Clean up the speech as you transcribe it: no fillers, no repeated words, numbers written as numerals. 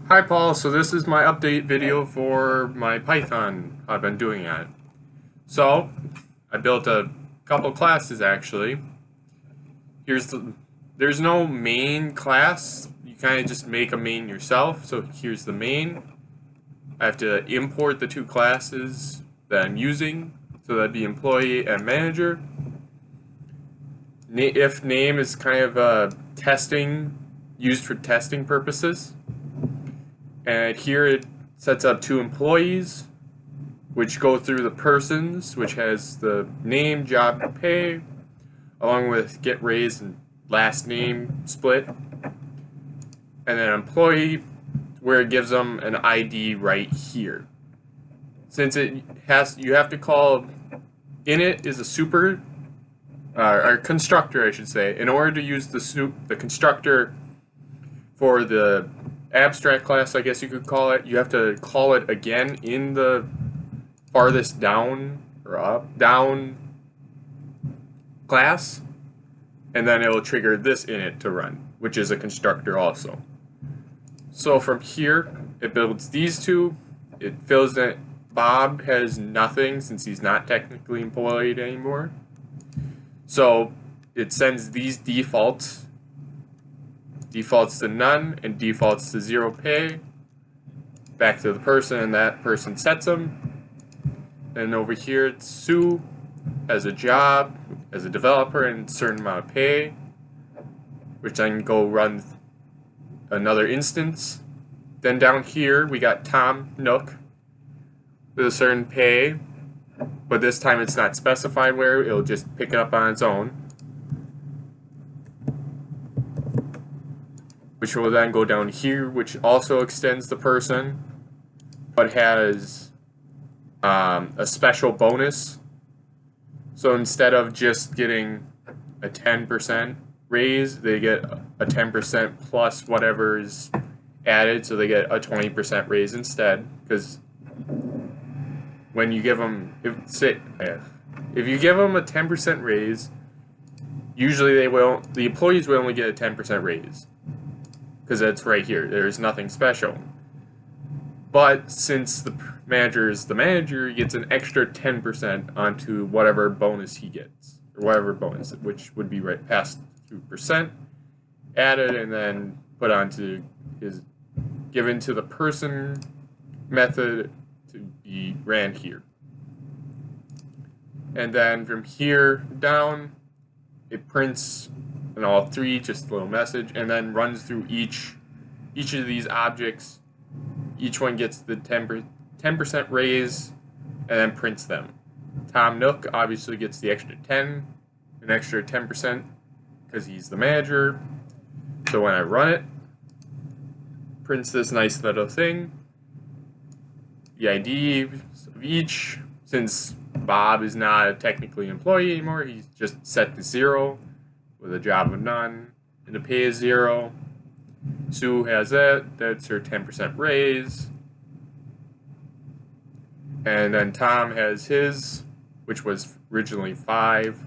Hi Paul, so this is my update video for my Python. I've been doing it. So, I built a couple classes actually. There's no main class. You kind of just make a main yourself. So here's the main. I have to import the two classes that I'm using. So that'd be employee and manager. If name is kind of testing, used for testing purposes. And here it sets up two employees, which go through the persons, which has the name, job, pay, along with get raise and last name split. And then employee, where it gives them an ID right here. Since you have to call init is a super, or constructor, I should say. In order to use the constructor for the abstract class, I guess you could call it, you have to call it again in the farthest down or down class, and then it'll trigger this init to run, which is a constructor also. So from here, it builds these two. It fills that Bob has nothing since he's not technically employed anymore. So it sends these defaults to none and defaults to 0 pay back to the person, and that person sets them. And over here it's Sue as a job, as a developer, and a certain amount of pay, which I can go run another instance. Then down here we got Tom Nook with a certain pay, but this time it's not specified where, it'll just pick it up on its own, which will then go down here, which also extends the person, but has a special bonus. So instead of just getting a 10% raise, they get a 10% plus whatever is added, so they get a 20% raise instead. Because when you give them, if you give them a 10% raise, usually the employees will only get a 10% raise. Because it's right here. There's nothing special. But since the manager is the manager, he gets an extra 10% onto whatever bonus he gets. Or whatever bonus, which would be right past 2%, added and then put onto his given to the person method to be ran here. And then from here down, it prints and all three, just a little message, and then runs through each of these objects. Each one gets the 10% raise, and then prints them. Tom Nook obviously gets the extra 10, an extra 10%, because he's the manager. So when I run it, prints this nice little thing. The ID of each, since Bob is not technically an employee anymore, he's just set to 0. With a job of none, and the pay is 0. Sue has that's her 10% raise. And then Tom has his, which was originally 5.